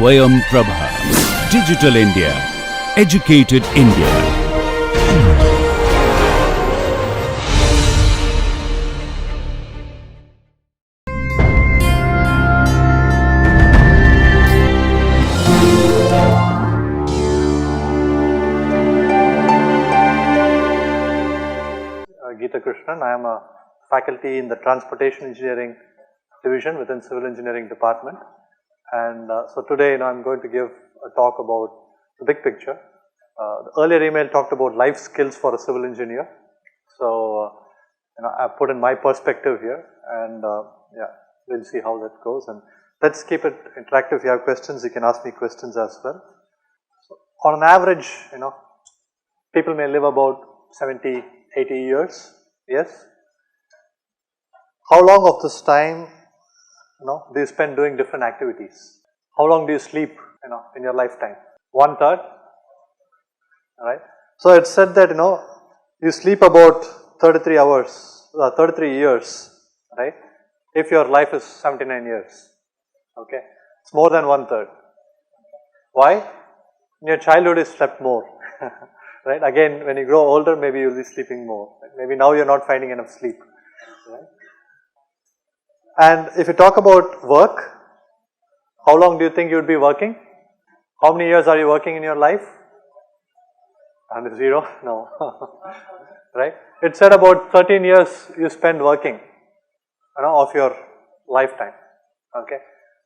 Swayam Prabha. Digital India. Educated India. Geeta Krishnan. I am a faculty in the Transportation Engineering Division within Civil Engineering Department, and so today I am going to give a talk about the big picture. The earlier email talked about life skills for a civil engineer, so I put in my perspective here, and yeah, we'll see how that goes, and let's keep it interactive. If you have questions, you can ask me questions as well. So on an average, people may live about 70, 80 years, yes. How long of this time do you spend doing different activities? How long do you sleep in your lifetime? 1/3, alright. So it's said that you sleep about 33 hours, 33 years, right? If your life is 79 years, okay, it's more than 1/3. Why? In your childhood you slept more, right? Again, when you grow older, maybe you'll be sleeping more. Maybe now you're not finding enough sleep, right? And if you talk about work, how long do you think you would be working? How many years are you working in your life? And 0? No. Right? It said about 13 years you spend working of your lifetime. Okay?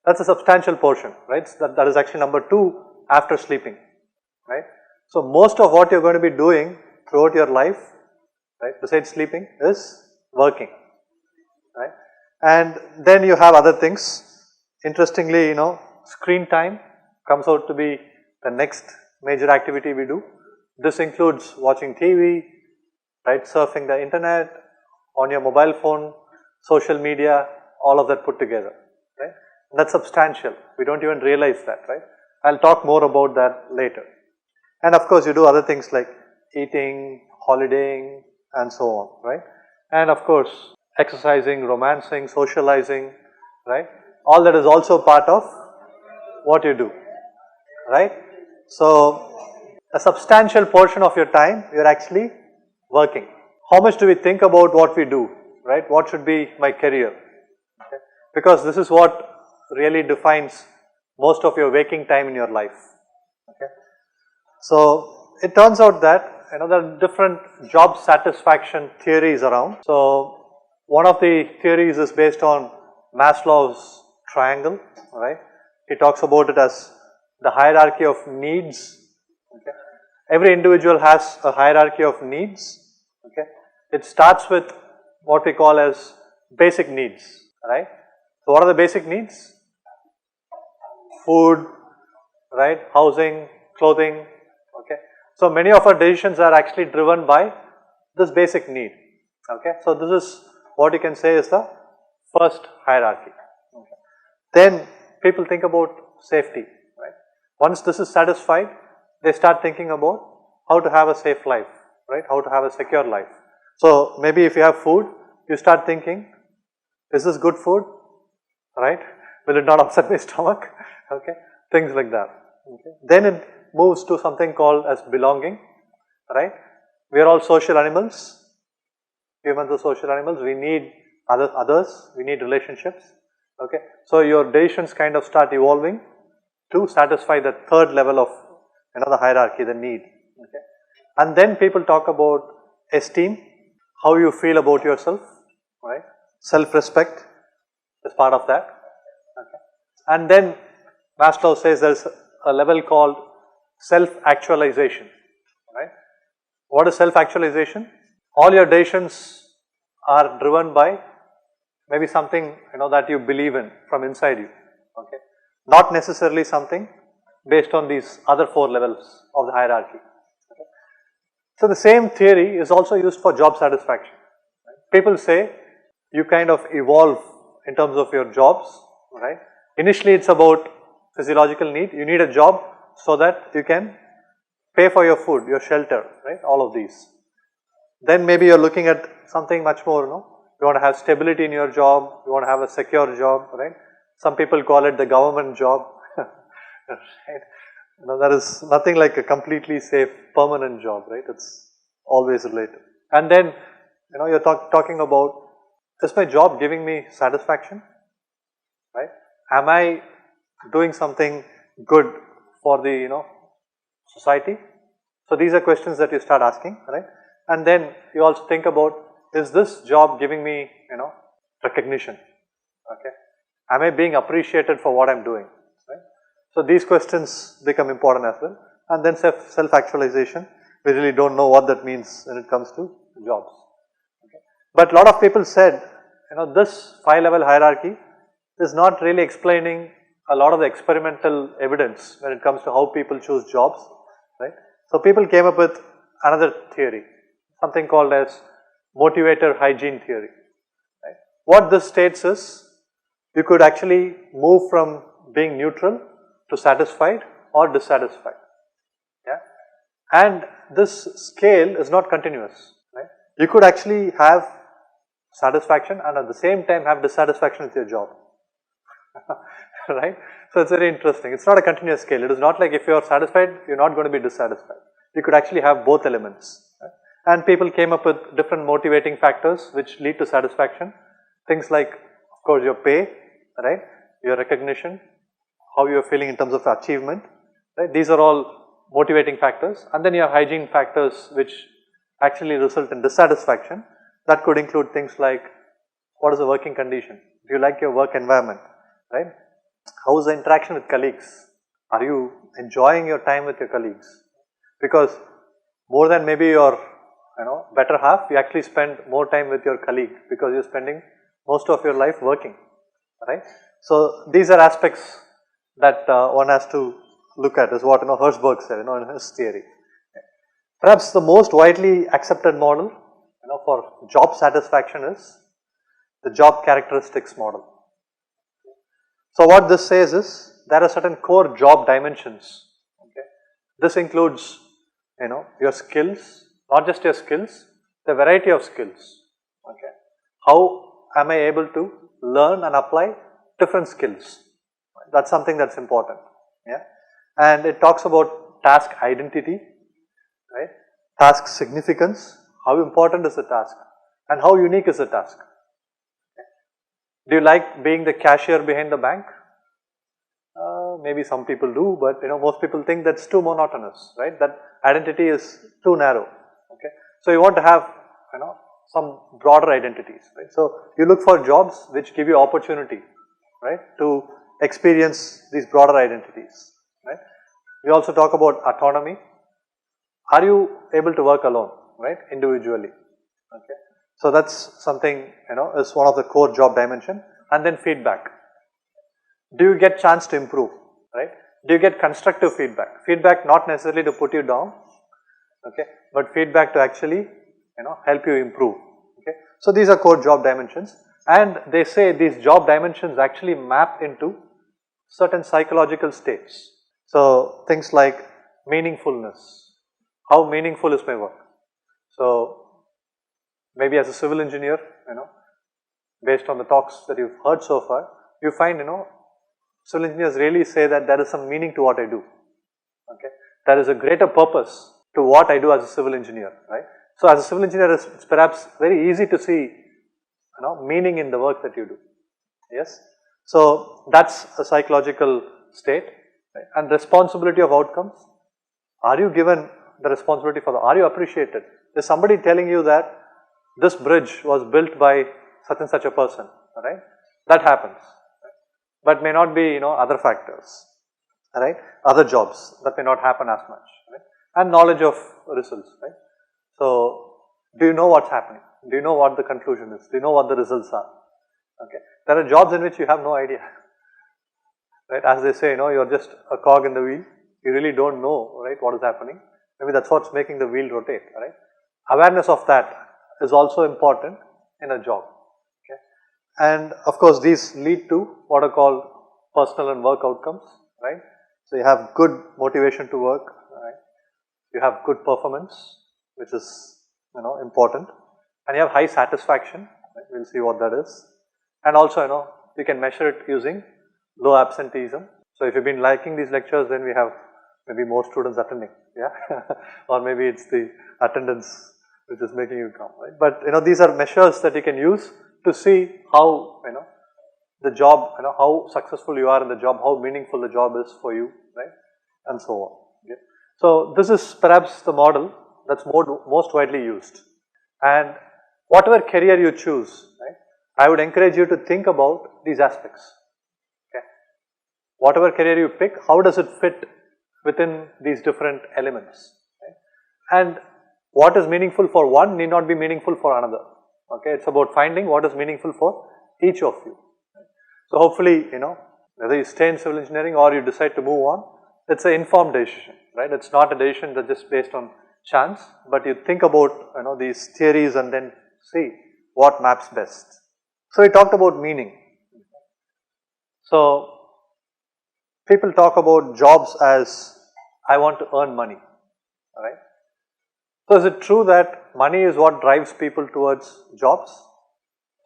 That's a substantial portion, right? So that is actually number 2 after sleeping. Right? So most of what you're going to be doing throughout your life, right, besides sleeping, is working. Right? And then you have other things. Interestingly, screen time comes out to be the next major activity we do. This includes watching TV, right, surfing the internet, on your mobile phone, social media, all of that put together, right? And that's substantial. We don't even realize that, right? I'll talk more about that later. And of course, you do other things like eating, holidaying, and so on, right? And of course, exercising, romancing, socializing, right? All that is also part of what you do, right? So, a substantial portion of your time, you're actually working. How much do we think about what we do, right? What should be my career? Okay? Because this is what really defines most of your waking time in your life. Okay? So, it turns out that there are different job satisfaction theories around. So, one of the theories is based on Maslow's triangle, right? He talks about it as the hierarchy of needs. Okay? Every individual has a hierarchy of needs. Okay? It starts with what we call as basic needs, right? So what are the basic needs? Food, right? Housing, clothing. Okay? So many of our decisions are actually driven by this basic need. Okay? So this is what you can say is the first hierarchy. Okay. Then people think about safety, right? Once this is satisfied, they start thinking about how to have a safe life, right? How to have a secure life. So maybe if you have food, you start thinking, is this good food, right? Will it not upset my stomach? Okay, things like that. Okay. Then it moves to something called as belonging, right? We are all social animals. Humans are social animals. We need others. We need relationships. Okay. So your decisions kind of start evolving to satisfy the third level of the hierarchy, the need. Okay. And then people talk about esteem, how you feel about yourself, right? Self-respect is part of that. Okay. And then Maslow says there's a level called self-actualization, right? What is self-actualization? All your decisions are driven by maybe something that you believe in from inside you. Okay, not necessarily something based on these other 4 levels of the hierarchy. Okay. So the same theory is also used for job satisfaction. Right? People say you kind of evolve in terms of your jobs. Right? Initially, it's about physiological need. You need a job so that you can pay for your food, your shelter, right? All of these. Then maybe you're looking at something much more, you want to have stability in your job, you want to have a secure job, right? Some people call it the government job, right? There is nothing like a completely safe permanent job, right? It's always related. And then, you're talking about, is my job giving me satisfaction, right? Am I doing something good for the, society? So these are questions that you start asking, right? And then you also think about, is this job giving me, recognition? Okay. Am I being appreciated for what I'm doing? Right? So these questions become important as well. And then self-actualization, we really don't know what that means when it comes to jobs. Okay. But a lot of people said, this 5-level hierarchy is not really explaining a lot of the experimental evidence when it comes to how people choose jobs, right? So people came up with another theory, something called as motivator hygiene theory. Right? What this states is, you could actually move from being neutral to satisfied or dissatisfied. Yeah? And this scale is not continuous. Right? You could actually have satisfaction and at the same time have dissatisfaction with your job. Right? So it's very interesting. It's not a continuous scale. It is not like if you are satisfied, you're not going to be dissatisfied. You could actually have both elements. Right? And people came up with different motivating factors which lead to satisfaction. Things like, of course, your pay, right? Your recognition, how you are feeling in terms of achievement. Right? These are all motivating factors. And then you have hygiene factors which actually result in dissatisfaction. That could include things like, what is the working condition? Do you like your work environment? Right? How is the interaction with colleagues? Are you enjoying your time with your colleagues? Because more than maybe your better half, you actually spend more time with your colleague because you're spending most of your life working. Right? So these are aspects that one has to look at, is what Hertzberg said in his theory. Perhaps the most widely accepted model for job satisfaction is the job characteristics model. So what this says is, there are certain core job dimensions. Okay. This includes, your skills, not just your skills, the variety of skills. Okay. How am I able to learn and apply different skills? That's something that's important. Yeah. And it talks about task identity, right? Task significance. How important is the task? And how unique is the task? Do you like being the cashier behind the bank? Maybe some people do, but most people think that's too monotonous, right? That identity is too narrow. Okay, so you want to have some broader identities, right? So you look for jobs which give you opportunity, right, to experience these broader identities, right? We also talk about autonomy. Are you able to work alone, right, individually? Okay, so that's something is one of the core job dimension. And then feedback. Do you get chance to improve, right? Do you get constructive feedback? Feedback not necessarily to put you down, okay, but feedback to actually help you improve. Okay, so these are core job dimensions, and they say these job dimensions actually map into certain psychological states. So things like meaningfulness. How meaningful is my work? So maybe as a civil engineer, based on the talks that you've heard so far, you find, civil engineers really say that there is some meaning to what I do. Okay, there is a greater purpose to what I do as a civil engineer, right? So as a civil engineer, it's perhaps very easy to see, meaning in the work that you do. Yes, so that's a psychological state, right? And responsibility of outcomes. Are you given the responsibility for are you appreciated? Is somebody telling you that this bridge was built by such and such a person, right? That happens, right? But may not be, other factors, right? Other jobs that may not happen as much, right? And knowledge of results, right? So, do you know what's happening? Do you know what the conclusion is? Do you know what the results are? Okay. There are jobs in which you have no idea, right? As they say, you're just a cog in the wheel. You really don't know, right, what is happening. Maybe that's what's making the wheel rotate, right? Awareness of that is also important in a job. Okay. And of course, these lead to what are called personal and work outcomes, right? So you have good motivation to work, right? You have good performance, which is, important, and you have high satisfaction. Right? We'll see what that is. And also, you can measure it using low absenteeism. So if you've been liking these lectures, then we have maybe more students attending, yeah, or maybe it's the attendance which is making you come, right? But these are measures that you can use to see how the job, how successful you are in the job, how meaningful the job is for you, right, and so on. Okay? So this is perhaps the model that's most widely used, and whatever career you choose, right, I would encourage you to think about these aspects. Okay? Whatever career you pick, how does it fit within these different elements, right? And what is meaningful for one need not be meaningful for another. Okay, it's about finding what is meaningful for each of you. So hopefully, whether you stay in civil engineering or you decide to move on, it's an informed decision, right? It's not a decision that's just based on chance, but you think about these theories and then see what maps best. So we talked about meaning. So people talk about jobs as I want to earn money, right? So is it true that money is what drives people towards jobs,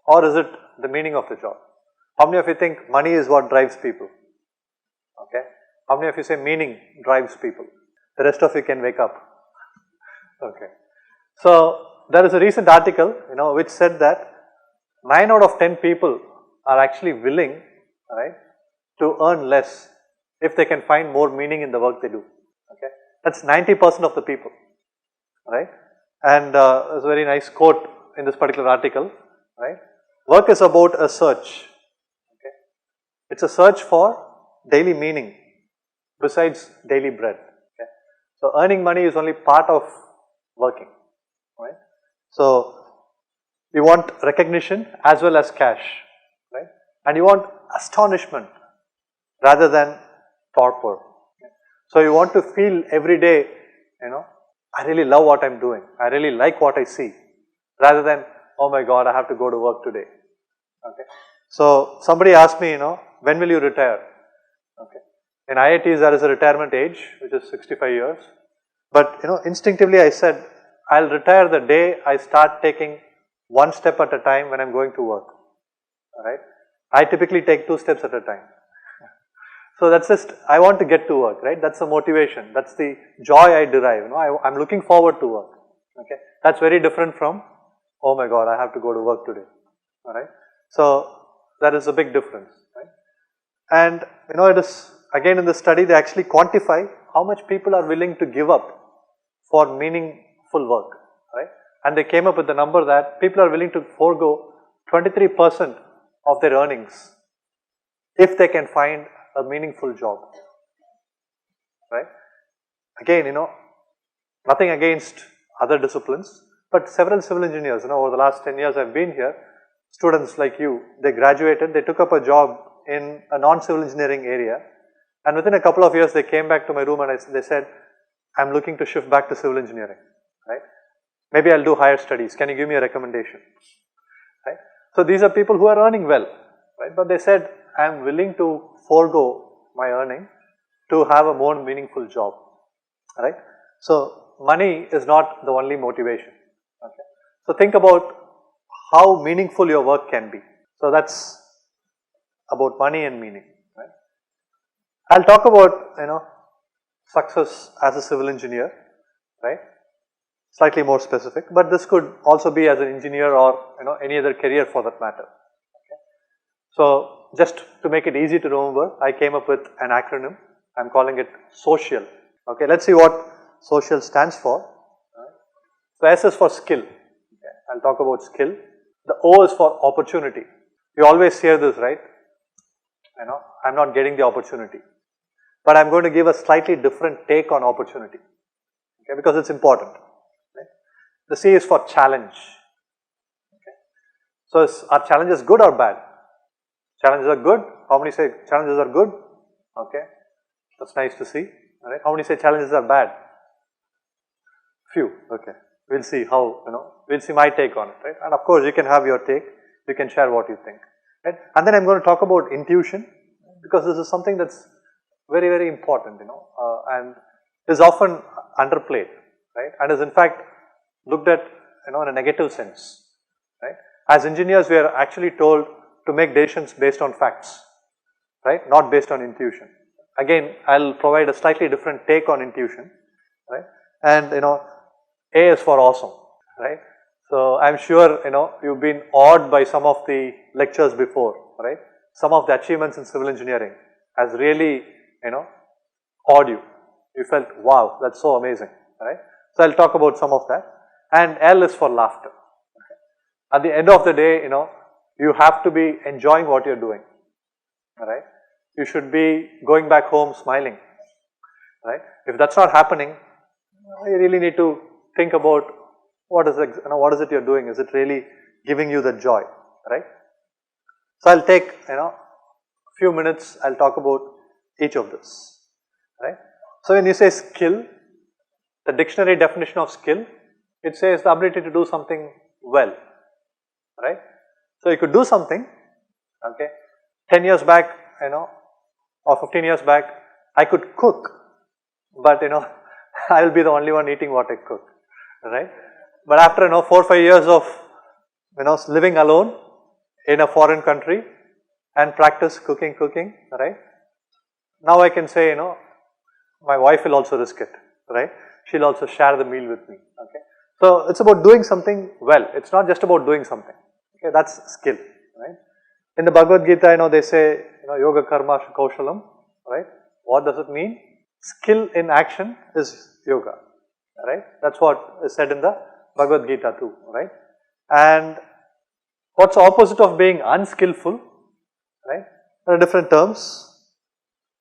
or is it the meaning of the job? How many of you think money is what drives people? Okay. How many of you say meaning drives people? The rest of you can wake up. Okay. So there is a recent article, which said that 9 out of 10 people are actually willing, right, to earn less if they can find more meaning in the work they do. Okay. That's 90% of the people, right? And there's a very nice quote in this particular article, right? Work is about a search. Okay. It's a search for daily meaning besides daily bread. Okay. So earning money is only part of working, right? So you want recognition as well as cash, right? And you want astonishment rather than torpor. Okay. So you want to feel every day, I really love what I'm doing. I really like what I see, rather than, oh my God, I have to go to work today. Okay. So somebody asked me, when will you retire? Okay. In IITs there is a retirement age, which is 65 years. But instinctively I said, I'll retire the day I start taking one step at a time when I'm going to work. Alright. I typically take 2 steps at a time. So that's just, I want to get to work, right? That's the motivation. That's the joy I derive. I'm looking forward to work. Okay. That's very different from, oh my God, I have to go to work today. Alright. So that is a big difference, right? And it is, again in the study, they actually quantify how much people are willing to give up for meaningful work, right? And they came up with the number that people are willing to forego 23% of their earnings if they can find a meaningful job, right? Again, nothing against other disciplines, but several civil engineers, over the last 10 years I've been here, students like you, they graduated, they took up a job in a non-civil engineering area, and within a couple of years they came back to my room and they said, I'm looking to shift back to civil engineering, right? Maybe I'll do higher studies, can you give me a recommendation, right? So these are people who are earning well, right? But they said, I'm willing to forego my earning to have a more meaningful job, right? So money is not the only motivation, okay? So think about how meaningful your work can be. So that's about money and meaning, right? I'll talk about, success as a civil engineer, right? Slightly more specific, but this could also be as an engineer or, any other career for that matter. Okay? So just to make it easy to remember, I came up with an acronym. I'm calling it SOCIAL. Okay, let's see what SOCIAL stands for. Right? So S is for skill. Okay, I'll talk about skill. The O is for opportunity. You always hear this, right? I'm not getting the opportunity. But I'm going to give a slightly different take on opportunity. Okay, because it's important. Right? The C is for challenge. Okay. So are challenges good or bad? Challenges are good. How many say challenges are good? Okay. That's nice to see. Alright. How many say challenges are bad? Few. Okay. We'll see how, we'll see my take on it, right? And of course you can have your take. You can share what you think. Right? And then I'm going to talk about intuition, because this is something that's very, very important, and is often underplayed, right? And is in fact looked at, in a negative sense, right? As engineers, we are actually told to make decisions based on facts, right? Not based on intuition. again I'll provide a slightly different take on intuition, right? And A is for awesome, right? So I'm sure you've been awed by some of the lectures before, right? Some of the achievements in civil engineering has really awed you. You felt, wow, that's so amazing, right? So I'll talk about some of that. And L is for laughter. Okay. At the end of the day, you have to be enjoying what you're doing, right? You should be going back home smiling, right? If that's not happening, you really need to think about what is it you're doing? Is it really giving you the joy, right? So I'll take a few minutes. I'll talk about each of this, right? So when you say skill, the dictionary definition of skill, it says the ability to do something well, right? So you could do something, okay? 10 years back, or 15 years back, I could cook, but I will be the only one eating what I cook, right? But after 4 or 5 years of living alone in a foreign country and practice cooking, right? Now I can say my wife will also risk it, right? She'll also share the meal with me, okay? So it's about doing something well. It's not just about doing something, okay? That's skill, right? In the Bhagavad Gita, they say yoga karma kaushalam, right? What does it mean? Skill in action is yoga, right? That's what is said in the Bhagavad Gita too, right? And what's the opposite of being unskillful, right? There are different terms,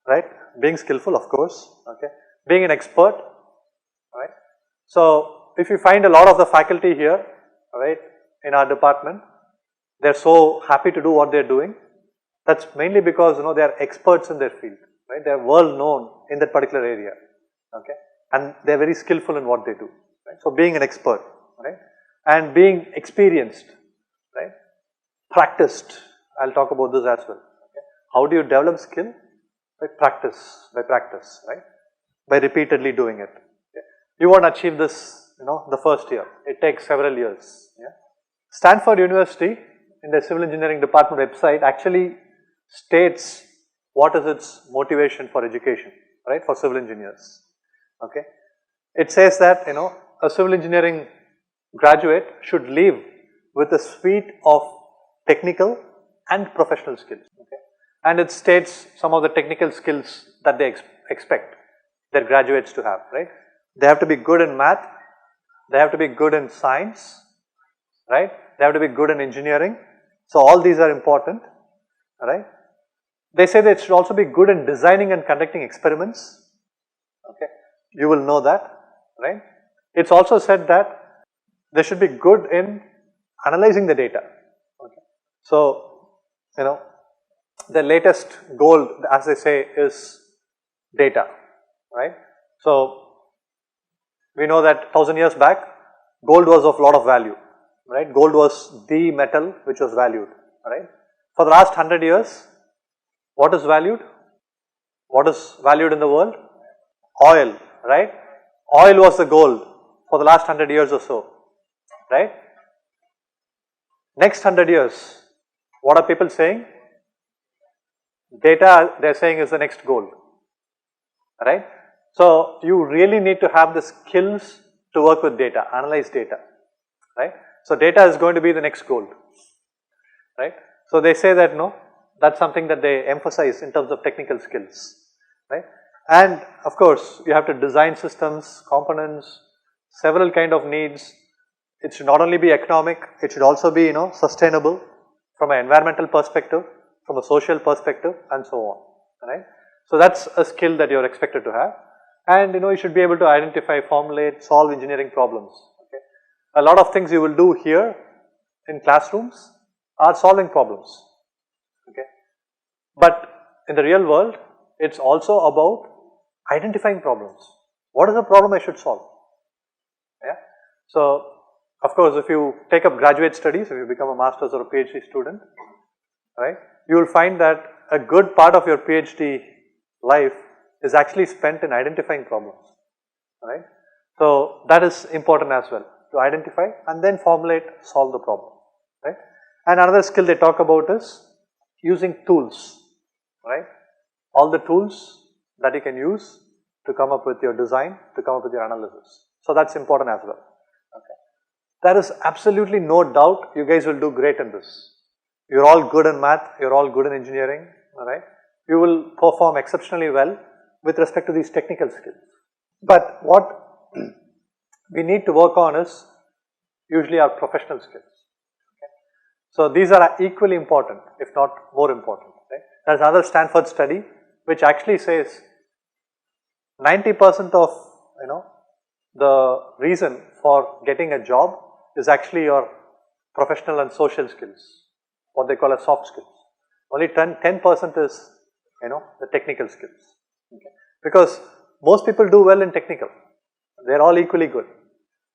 right? Being skillful, of course, okay? Being an expert, right? So if you find a lot of the faculty here, right, in our department, they're so happy to do what they're doing. That's mainly because they are experts in their field, right? They're world known in that particular area, okay? And they're very skillful in what they do, right? So being an expert, right? And being experienced, right? Practiced. I'll talk about this as well. Okay? How do you develop skill? By practice, right? By repeatedly doing it. Okay? You won't achieve this, the first year. It takes several years. Yeah? Stanford University, in the civil engineering department website, actually states what is its motivation for education, right? For civil engineers. Okay? It says that a civil engineering graduate should leave with a suite of technical and professional skills. Okay? And it states some of the technical skills that they expect their graduates to have, right? They have to be good in math, they have to be good in science, right? They have to be good in engineering. So all these are important, right? They say that it should also be good in designing and conducting experiments. Okay, you will know that, right? It's also said that they should be good in analyzing the data. Okay. So, the latest gold, as they say, is data, right? So, we know that 1000 years back, gold was of a lot of value, right? Gold was the metal which was valued, right? For the last 100 years, what is valued? What is valued in the world? Oil, right? Oil was the gold for the last 100 years or so, right? Next 100 years, what are people saying? Data, they're saying, is the next gold, right? So you really need to have the skills to work with data, analyze data, right? So data is going to be the next gold, right? So they say that that's something that they emphasize in terms of technical skills, right? And of course, you have to design systems, components, several kind of needs. It should not only be economic, it should also be sustainable from an environmental perspective, from a social perspective, and so on, right? So that's a skill that you're expected to have. And you should be able to identify, formulate, solve engineering problems. Okay? A lot of things you will do here in classrooms are solving problems. Okay? But in the real world, it's also about identifying problems. What is the problem I should solve? Yeah. So, of course, if you take up graduate studies, if you become a master's or a PhD student, right, you will find that a good part of your PhD life is actually spent in identifying problems, right? So that is important as well, to identify and then formulate, solve the problem, right? And another skill they talk about is using tools, right? All the tools that you can use to come up with your design, to come up with your analysis. So that's important as well. Okay. There is absolutely no doubt you guys will do great in this. You're all good in math, you're all good in engineering, alright. You will perform exceptionally well with respect to these technical skills. But what we need to work on is usually our professional skills. Okay. So these are equally important, if not more important. Right? There's another Stanford study which actually says 90% of the reason for getting a job is actually your professional and social skills, what they call as soft skills. Only 10% is the technical skills. Okay. Because most people do well in technical, they are all equally good.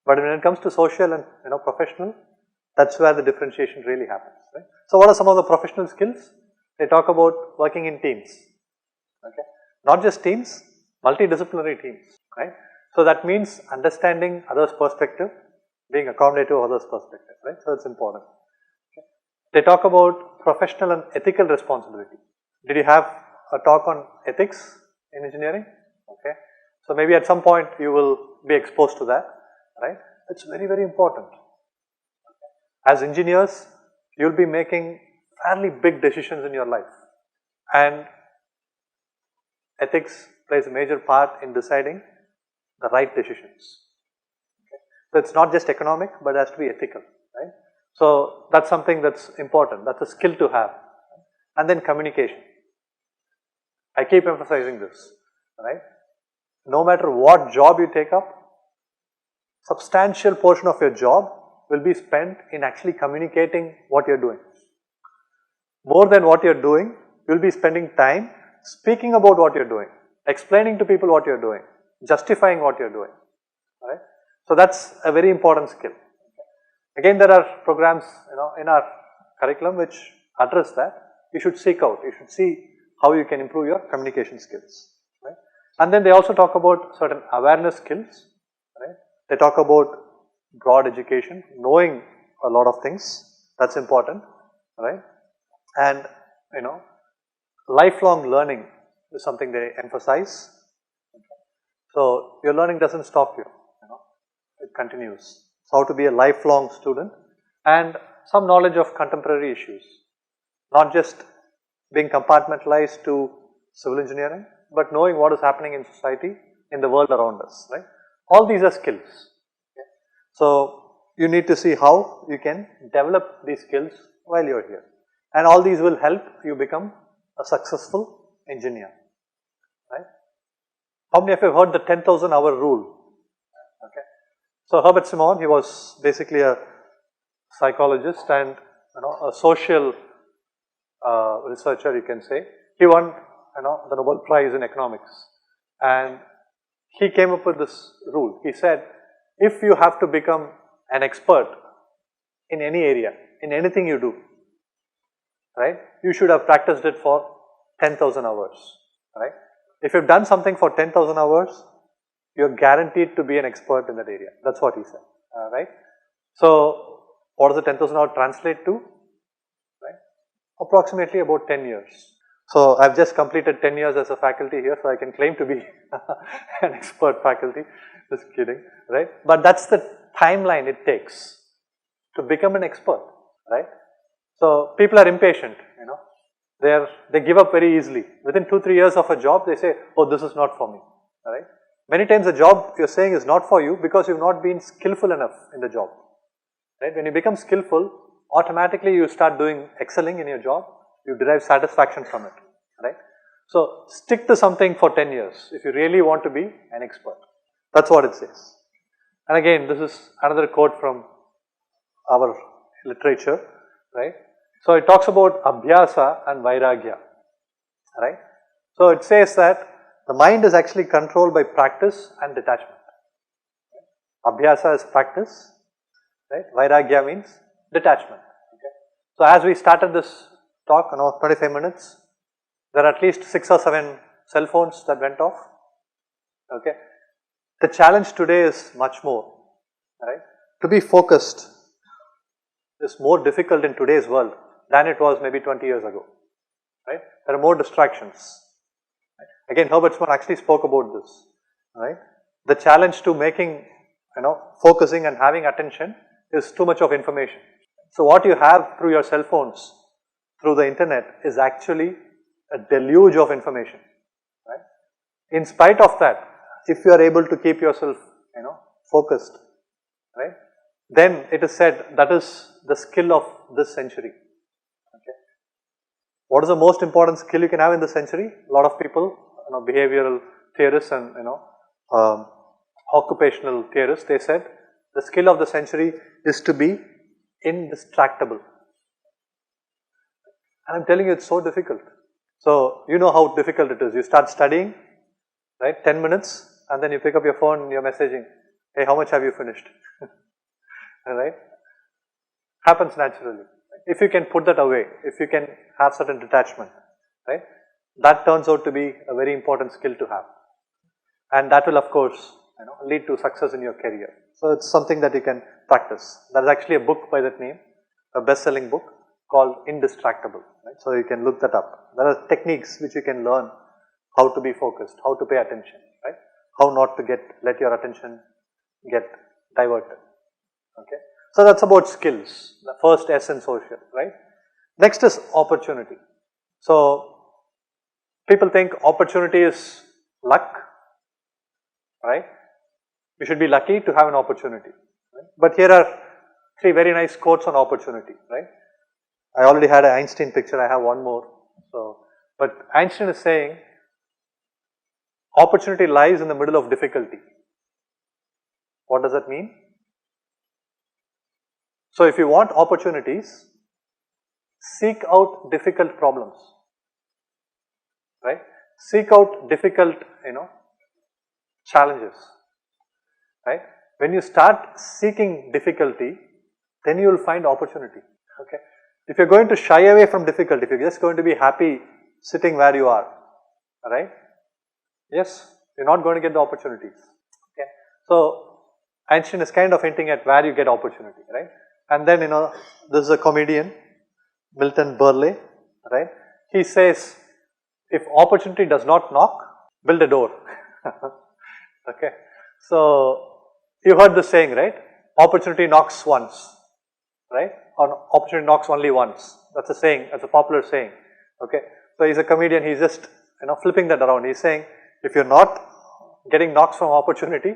But when it comes to social and professional, that's where the differentiation really happens. Right? So what are some of the professional skills? They talk about working in teams. Okay. Not just teams, multidisciplinary teams. Right? So that means understanding others' perspective, being accommodative to others' perspective. Right? So it's important. Okay. They talk about professional and ethical responsibility. Did you have a talk on ethics in engineering? Okay. So maybe at some point you will be exposed to that. Right? It's very, very important. As engineers, you will be making fairly big decisions in your life, and ethics plays a major part in deciding the right decisions. Okay. So it's not just economic, but it has to be ethical. Right? So that's something that's important. That's a skill to have. And then communication. I keep emphasizing this. Right? No matter what job you take up, substantial portion of your job will be spent in actually communicating what you're doing. More than what you're doing, you'll be spending time speaking about what you're doing, explaining to people what you're doing, justifying what you're doing. Right? So that's a very important skill. Again, there are programs in our curriculum which address that. You should seek out, you should see how you can improve your communication skills. Right? And then they also talk about certain awareness skills. Right? They talk about broad education, knowing a lot of things, that's important, right? And lifelong learning is something they emphasize. So your learning doesn't stop you, it continues. So how to be a lifelong student, and some knowledge of contemporary issues, not just being compartmentalized to civil engineering, but knowing what is happening in society, in the world around us, right? All these are skills. Okay. So you need to see how you can develop these skills while you are here, and all these will help you become a successful engineer. Right? How many of you have heard the 10,000 hour rule? Okay. So Herbert Simon, he was basically a psychologist and a social researcher, you can say. He won the Nobel Prize in economics, and he came up with this rule. He said, if you have to become an expert in any area, in anything you do, right, you should have practiced it for 10,000 hours, right? If you've done something for 10,000 hours, you're guaranteed to be an expert in that area. That's what he said, right? So, what does the 10,000 hour translate to? Right? Approximately about 10 years. So, I've just completed 10 years as a faculty here, so I can claim to be an expert faculty. Just kidding, right? But that's the timeline it takes to become an expert, right? So, people are impatient, they give up very easily. Within 2-3 years of a job, they say, oh, this is not for me, right? Many times the job you're saying is not for you because you've not been skillful enough in the job, right? When you become skillful, automatically you start excelling in your job, you derive satisfaction from it, right? So, stick to something for 10 years if you really want to be an expert. That's what it says. And again, this is another quote from our literature, right? So, it talks about abhyasa and vairagya, right? So, it says that the mind is actually controlled by practice and detachment. Abhyasa is practice, right? Vairagya means detachment. Okay? So, as we started this talk, 25 minutes, there are at least 6 or 7 cell phones that went off. Okay? The challenge today is much more, right? To be focused is more difficult in today's world than it was maybe 20 years ago, right? There are more distractions. Right? Again, Herbert Smarr actually spoke about this, right? The challenge to making, focusing and having attention is too much of information. So what you have through your cell phones, through the internet, is actually a deluge of information, right? In spite of that, if you are able to keep yourself, focused, right, then it is said that is the skill of this century. Okay. What is the most important skill you can have in this century? A lot of people, behavioral theorists and occupational theorists, they said the skill of the century is to be indistractable. And I'm telling you, it's so difficult. So you know how difficult it is. You start studying, right, 10 minutes, and then you pick up your phone and you're messaging, hey, how much have you finished? Right? Happens naturally. If you can put that away, if you can have certain detachment, right, that turns out to be a very important skill to have. And that will, of course, lead to success in your career. So it's something that you can practice. There's actually a book by that name, a best-selling book called Indistractable. Right? So you can look that up. There are techniques which you can learn how to be focused, how to pay attention, right? How not to let your attention get diverted. Okay. So that's about skills, the first S in social, right? Next is opportunity. So people think opportunity is luck, right? You should be lucky to have an opportunity. Right? But here are 3 very nice quotes on opportunity, right? I already had an Einstein picture, I have one more. But Einstein is saying, opportunity lies in the middle of difficulty. What does that mean? So if you want opportunities, seek out difficult problems, right? Seek out difficult, challenges, right? When you start seeking difficulty, then you will find opportunity, okay? If you're going to shy away from difficulty, if you're just going to be happy sitting where you are, right? Yes, you're not going to get the opportunities, okay? So Einstein is kind of hinting at where you get opportunity, right? And then, this is a comedian, Milton Berle, right? He says, if opportunity does not knock, build a door. Okay. So, you heard the saying, right? Opportunity knocks once, right? Or opportunity knocks only once. That's a saying, that's a popular saying. Okay. So, he's a comedian, he's just, flipping that around. He's saying, if you're not getting knocks from opportunity,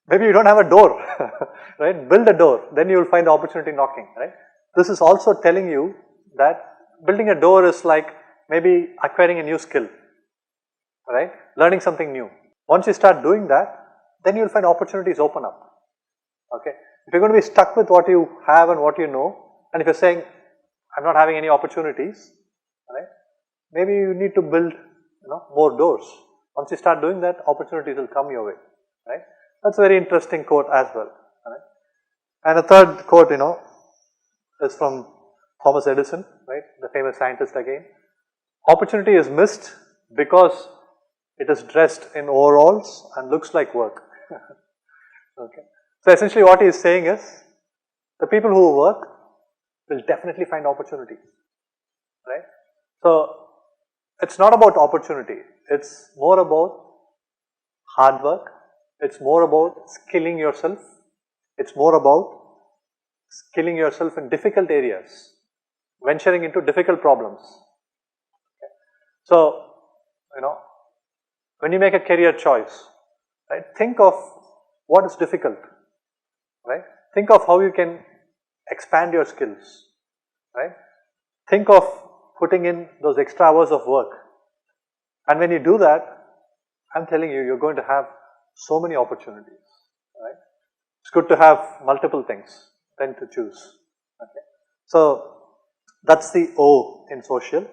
maybe you don't have a door, right? Build a door, then you will find the opportunity knocking, right? This is also telling you that building a door is like maybe acquiring a new skill, right? Learning something new. Once you start doing that, then you will find opportunities open up, okay? If you're going to be stuck with what you have and what you know, and if you're saying, I'm not having any opportunities, right? Maybe you need to build, more doors. Once you start doing that, opportunities will come your way, right? That's a very interesting quote as well. Right? And a third quote, is from Thomas Edison, right? The famous scientist again. Opportunity is missed because it is dressed in overalls and looks like work. Okay. So essentially what he is saying is, the people who work will definitely find opportunities, right? So it's not about opportunity. It's more about hard work. It's more about skilling yourself. It's more about skilling yourself in difficult areas, venturing into difficult problems. Okay. So, when you make a career choice, right, think of what is difficult, right? Think of how you can expand your skills, right? Think of putting in those extra hours of work. And when you do that, I'm telling you, you're going to have so many opportunities, right? It's good to have multiple things than to choose, okay? So, that's the O in social.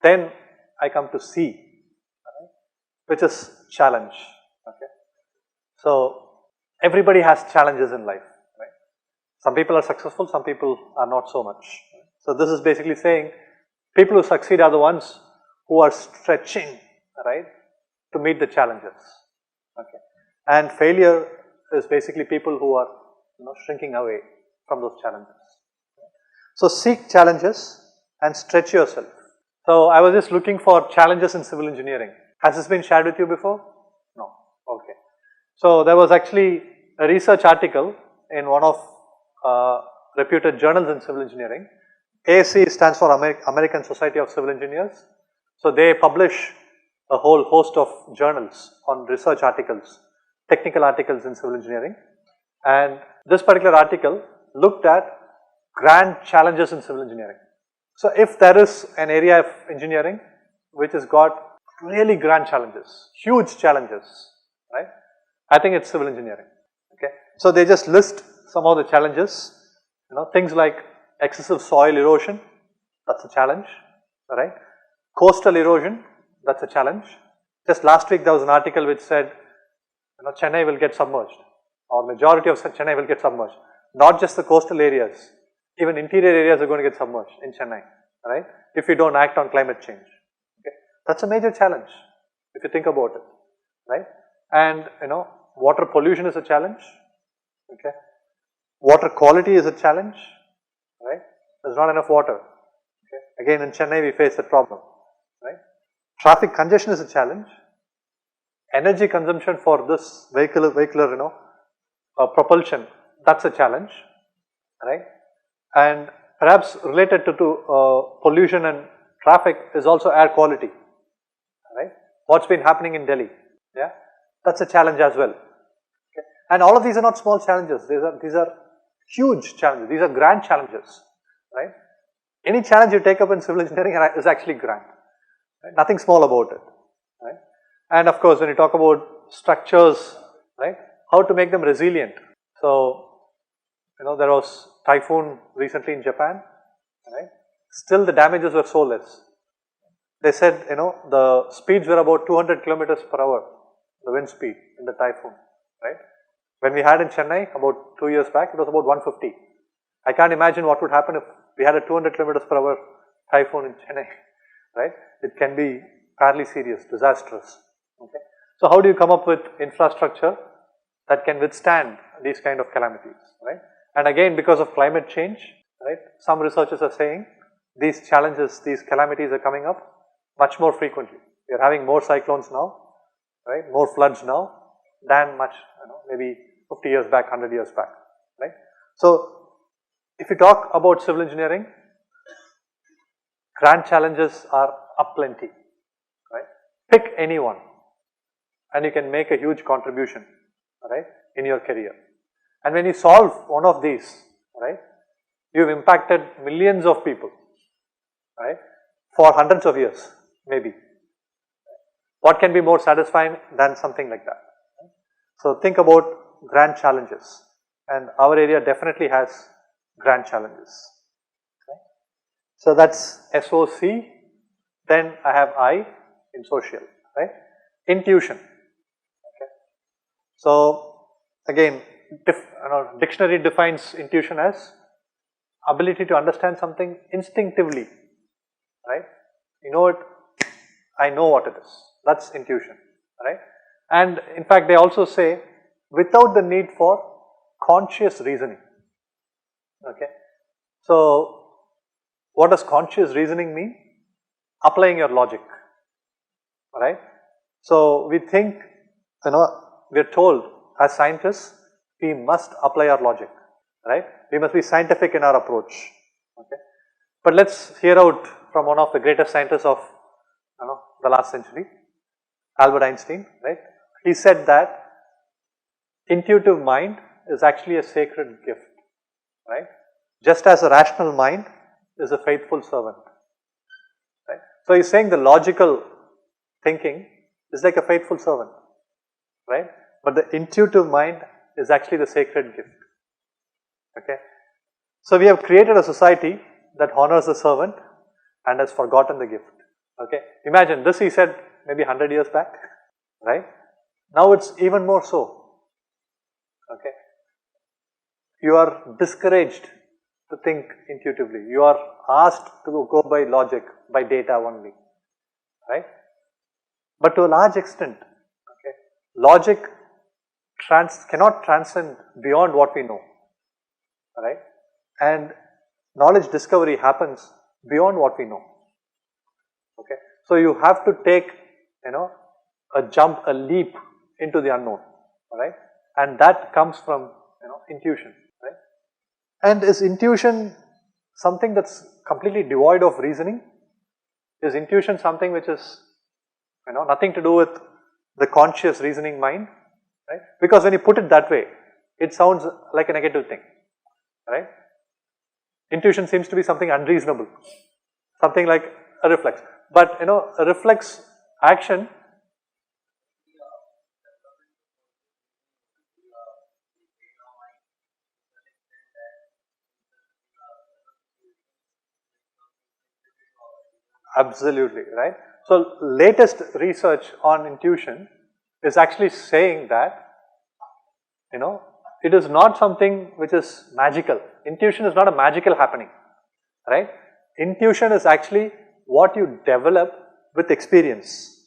Then I come to C, right, which is challenge, okay? So, everybody has challenges in life, right? Some people are successful, some people are not so much. So, this is basically saying, people who succeed are the ones who are stretching, right, to meet the challenges. Okay. And failure is basically people who are shrinking away from those challenges. So seek challenges and stretch yourself. So I was just looking for challenges in civil engineering. Has this been shared with you before? No. Okay. So there was actually a research article in one of reputed journals in civil engineering. ASC stands for American Society of Civil Engineers. So they publish a whole host of journals on research articles, technical articles in civil engineering. And this particular article looked at grand challenges in civil engineering. So if there is an area of engineering which has got really grand challenges, huge challenges, right? I think it's civil engineering. Okay. So they just list some of the challenges, things like excessive soil erosion, that's a challenge, right? Coastal erosion, that's a challenge. Just last week there was an article which said, Chennai will get submerged, or majority of Chennai will get submerged. Not just the coastal areas, even interior areas are going to get submerged in Chennai, right? If we don't act on climate change. Okay. That's a major challenge if you think about it, right? And water pollution is a challenge. Okay. Water quality is a challenge, right? There's not enough water. Okay. Again, in Chennai we face that problem, right? Traffic congestion is a challenge. Energy consumption for this vehicular propulsion, that's a challenge, right? And perhaps related to pollution and traffic is also air quality, right? What's been happening in Delhi, yeah? That's a challenge as well. Okay. And all of these are not small challenges, these are huge challenges, these are grand challenges, right? Any challenge you take up in civil engineering is actually grand, right? Nothing small about it, right? And of course, when you talk about structures, right, how to make them resilient. So, there was typhoon recently in Japan, right? Still the damages were so less. They said, the speeds were about 200 kilometers per hour, the wind speed in the typhoon, right? When we had in Chennai about 2 years back, it was about 150. I can't imagine what would happen if we had a 200 kilometers per hour typhoon in Chennai, right? It can be fairly serious, disastrous. Okay. So how do you come up with infrastructure that can withstand these kind of calamities, right? And again, because of climate change, right, some researchers are saying these challenges, these calamities are coming up much more frequently. We are having more cyclones now, right, more floods now than maybe 50 years back, 100 years back, right? So if you talk about civil engineering, grand challenges are aplenty, right? Pick any one and you can make a huge contribution, right, in your career. And when you solve one of these, right, you've impacted millions of people, right, for hundreds of years, maybe. What can be more satisfying than something like that? So think about grand challenges, and our area definitely has grand challenges. Okay. So that's SOC, then I have I in social, right? Intuition. Okay. So again, dictionary defines intuition as ability to understand something instinctively, right? I know what it is. That's intuition, right? And in fact, they also say without the need for conscious reasoning. Okay. So what does conscious reasoning mean? Applying your logic, right? So we think, we are told as scientists, we must apply our logic, right? We must be scientific in our approach. Okay. But let's hear out from one of the greatest scientists of the last century, Albert Einstein, right? He said that intuitive mind is actually a sacred gift, right? Just as a rational mind is a faithful servant, right? So he's saying the logical thinking is like a faithful servant, right? But the intuitive mind is actually the sacred gift. Okay. So we have created a society that honors the servant and has forgotten the gift. Okay. Imagine this he said maybe 100 years back, right? Now it's even more so. Okay. You are discouraged to think intuitively. You are asked to go by logic, by data only, right? But to a large extent, okay, logic cannot transcend beyond what we know, right? And knowledge discovery happens beyond what we know. Okay, so you have to take, a jump, a leap into the unknown, right? And that comes from, intuition, right? And is intuition something that's completely devoid of reasoning? Is intuition something which is, nothing to do with the conscious reasoning mind, right? Because when you put it that way, it sounds like a negative thing, right? Intuition seems to be something unreasonable, something like a reflex. But a reflex action absolutely, right? So latest research on intuition is actually saying that, it is not something which is magical. Intuition is not a magical happening, right? Intuition is actually what you develop with experience,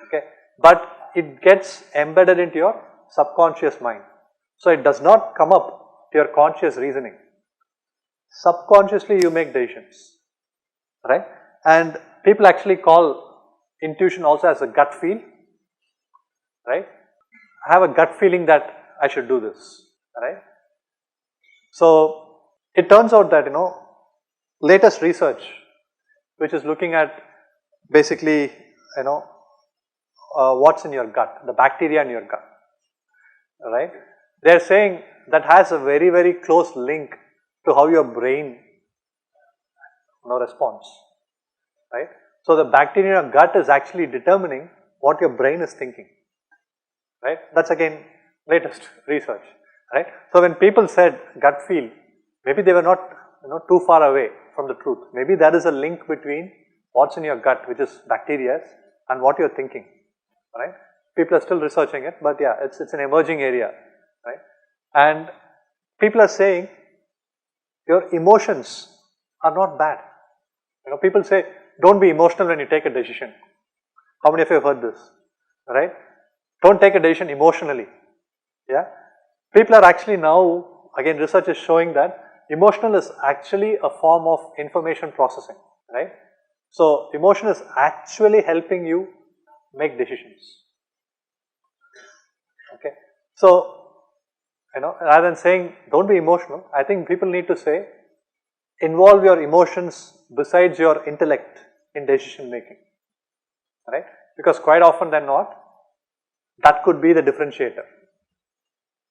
okay? But it gets embedded into your subconscious mind. So it does not come up to your conscious reasoning. Subconsciously you make decisions, right? And people actually call intuition also as a gut feel, right? I have a gut feeling that I should do this, right? So it turns out that, latest research which is looking at basically, what's in your gut, the bacteria in your gut, right? They are saying that has a very, very close link to how your brain responds, right? So the bacteria in your gut is actually determining what your brain is thinking, right? That's again latest research, right? So when people said gut feel, maybe they were not too far away from the truth. Maybe there is a link between what's in your gut, which is bacteria, and what you're thinking, right? People are still researching it, but yeah, it's an emerging area, right? And people are saying your emotions are not bad. People say don't be emotional when you take a decision. How many of you have heard this, right? Don't take a decision emotionally. Yeah, people are actually now, again, research is showing that emotional is actually a form of information processing, right? So emotion is actually helping you make decisions. Okay, so rather than saying don't be emotional, I think people need to say involve your emotions besides your intellect in decision making, right? Because quite often than not, that could be the differentiator,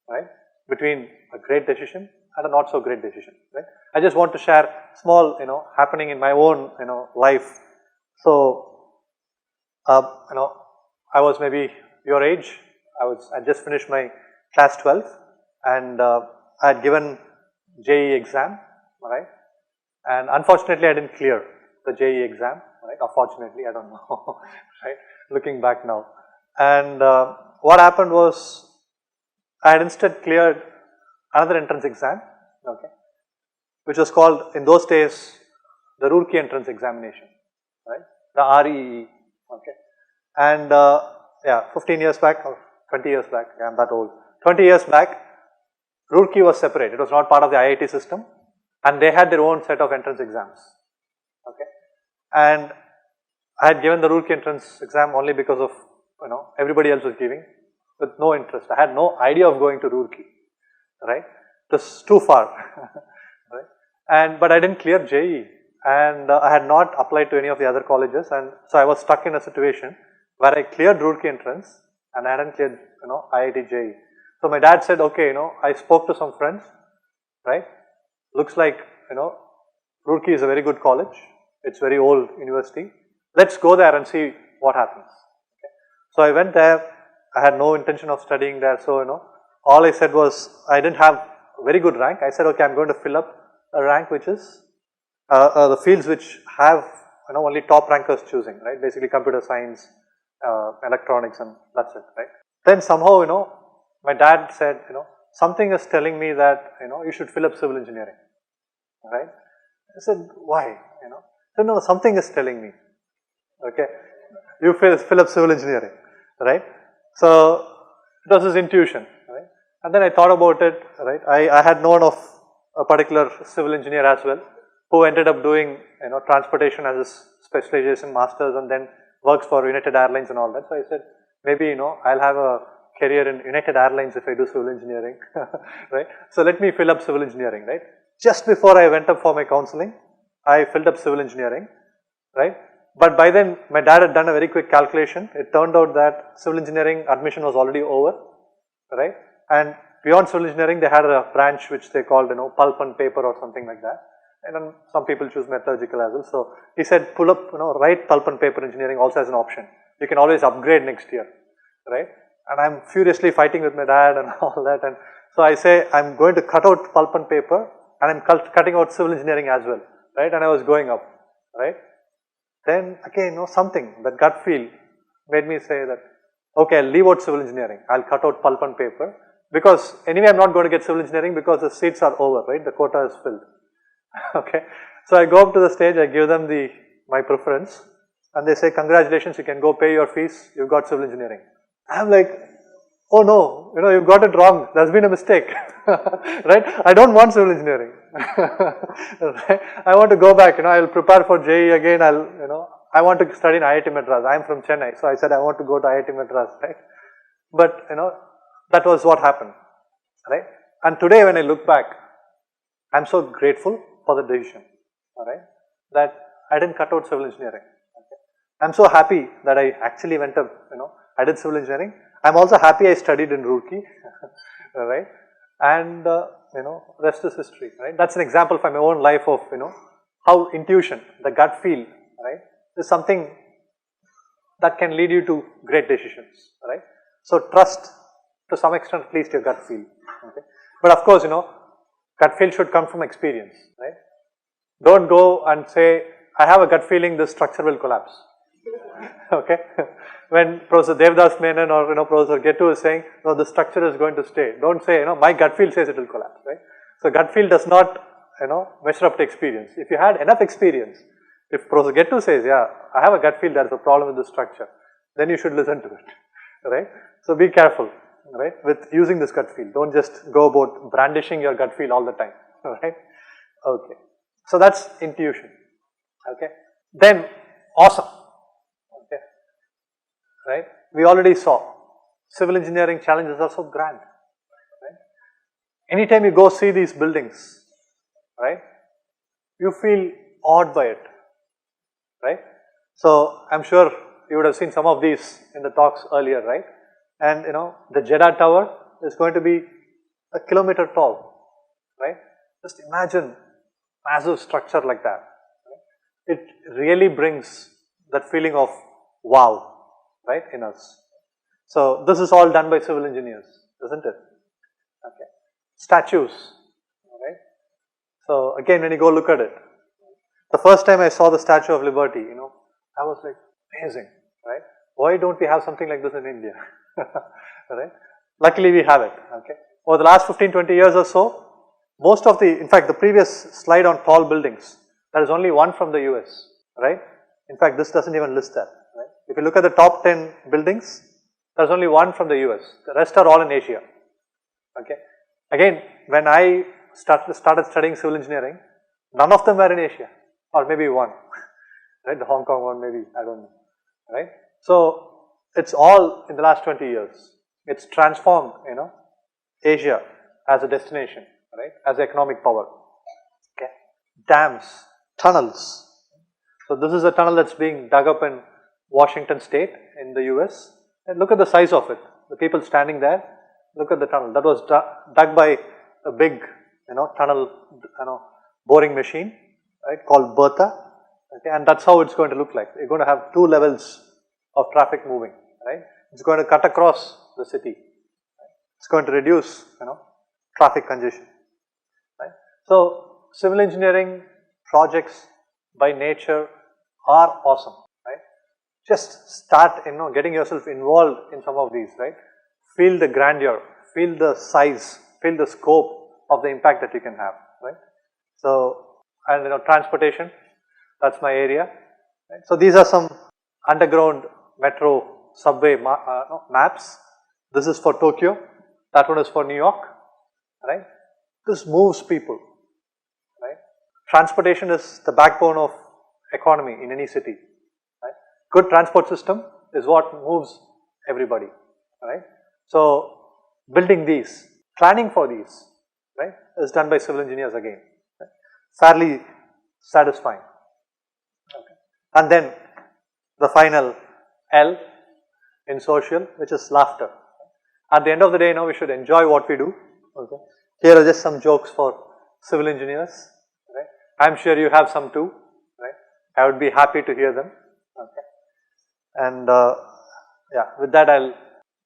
right, between a great decision and a not so great decision, right? I just want to share small, happening in my own, life. So, I was maybe your age. I just finished my class 12, and I had given JEE exam, right? And unfortunately, I didn't clear the JEE exam, right? Unfortunately, I don't know, right? Looking back now, and what happened was I had instead cleared another entrance exam, okay, which was called in those days the Roorkee entrance examination, right? The REE, okay, and yeah, 15 years back or 20 years back, yeah, I'm that old. 20 years back, Roorkee was separate. It was not part of the IIT system, and they had their own set of entrance exams, okay. And I had given the Roorkee entrance exam only because of everybody else was giving, with no interest. I had no idea of going to Roorkee, right? It was too far, right? But I didn't clear JEE, and I had not applied to any of the other colleges, and so I was stuck in a situation where I cleared Roorkee entrance and I hadn't cleared IIT JEE. So my dad said, okay, I spoke to some friends, right? Looks like Roorkee is a very good college. It's very old university. Let's go there and see what happens. Okay. So I went there. I had no intention of studying there, so all I said was I didn't have a very good rank. I said, okay, I'm going to fill up a rank which is the fields which have only top rankers choosing, right? Basically computer science, electronics, and that's it, right? Then somehow my dad said something is telling me that you should fill up civil engineering, right? I said, why? He said, no, something is telling me, okay, you fill up civil engineering, right? So it was his intuition, right? And then I thought about it, right? I had known of a particular civil engineer as well, who ended up doing transportation as his specialization masters, and then works for United Airlines and all that. So I said, maybe, I'll have a career in United Airlines if I do civil engineering, right? So let me fill up civil engineering, right? Just before I went up for my counseling, I filled up civil engineering, right? But by then, my dad had done a very quick calculation. It turned out that civil engineering admission was already over, right? And beyond civil engineering, they had a branch which they called, pulp and paper or something like that. And then some people choose metallurgical as well. So he said, pull up, write pulp and paper engineering also as an option. You can always upgrade next year, right? And I'm furiously fighting with my dad and all that. And so I say, I'm going to cut out pulp and paper, and I'm cutting out civil engineering as well, right? And I was going up, right? Then again, something, that gut feel made me say that, okay, I'll leave out civil engineering. I'll cut out pulp and paper, because anyway, I'm not going to get civil engineering because the seats are over, right? The quota is filled. Okay. So I go up to the stage, I give them my preference, and they say, congratulations, you can go pay your fees, you've got civil engineering. I'm like, oh no, you got it wrong, there's been a mistake, right? I don't want civil engineering. Right? I want to go back, I'll prepare for JEE again, I want to study in IIT Madras. I'm from Chennai, so I said I want to go to IIT Madras, right? But, that was what happened, right? And today when I look back, I'm so grateful for the decision, alright, that I didn't cut out civil engineering. Okay? I'm so happy that I actually went up, I did civil engineering. I'm also happy I studied in Roorkee, right? And, rest is history, right? That's an example from my own life of, how intuition, the gut feel, right, is something that can lead you to great decisions, right? So trust to some extent at least your gut feel, okay? But of course, gut feel should come from experience, right? Don't go and say, I have a gut feeling this structure will collapse, okay? When Professor Devdas Menon or Professor Gettu is saying, no, the structure is going to stay. Don't say, my gut feel says it will collapse, right? So gut feel does not, measure up to experience. If you had enough experience, if Professor Gettu says, yeah, I have a gut feel there is a problem with the structure, then you should listen to it, right? So be careful, right, with using this gut feel. Don't just go about brandishing your gut feel all the time, right? Okay. So that's intuition, okay? Then, awesome. Right? We already saw civil engineering challenges are so grand. Right? Anytime you go see these buildings, right, you feel awed by it, right? So I'm sure you would have seen some of these in the talks earlier, right? And the Jeddah Tower is going to be a kilometer tall, right? Just imagine massive structure like that. Right? It really brings that feeling of wow, right, in us. So this is all done by civil engineers, isn't it? Okay. Statues, right? So again, when you go look at it, the first time I saw the Statue of Liberty, I was like, amazing, right? Why don't we have something like this in India? Right? Luckily we have it, okay? Over the last 15-20 years or so, most of in fact the previous slide on tall buildings, there is only one from the US, right? In fact, this doesn't even list that. Right? If you look at the top 10 buildings, there's only one from the US. The rest are all in Asia. Okay. Again, when I started studying civil engineering, none of them were in Asia, or maybe one. Right? The Hong Kong one, maybe, I don't know. Right? So it's all in the last 20 years. It's transformed, Asia as a destination, right? As an economic power. Okay. Dams, tunnels. So this is a tunnel that's being dug up in Washington State in the US. And look at the size of it. The people standing there, look at the tunnel. That was dug by a big, tunnel, boring machine, right, called Bertha. Okay, and that's how it's going to look like. You're going to have 2 levels of traffic moving, right? It's going to cut across the city. It's going to reduce, traffic congestion, right? So civil engineering projects by nature are awesome, right? Just start, getting yourself involved in some of these, right? Feel the grandeur, feel the size, feel the scope of the impact that you can have, right? So, and transportation, that's my area. Right? So these are some underground metro subway maps. This is for Tokyo, that one is for New York, right? This moves people, right? Transportation is the backbone of economy in any city, right? good transport system is what moves everybody, right? So building these, planning for these, right, is done by civil engineers again, right? Fairly satisfying. Okay. And then the final L in social, which is laughter. At the end of the day, we should enjoy what we do. Okay. Here are just some jokes for civil engineers. Right. I'm sure you have some too. Right. I would be happy to hear them. Okay. And yeah, with that I'll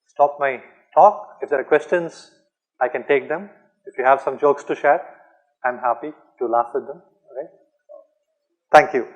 stop my talk. If there are questions, I can take them. If you have some jokes to share, I'm happy to laugh with them. Right. Thank you.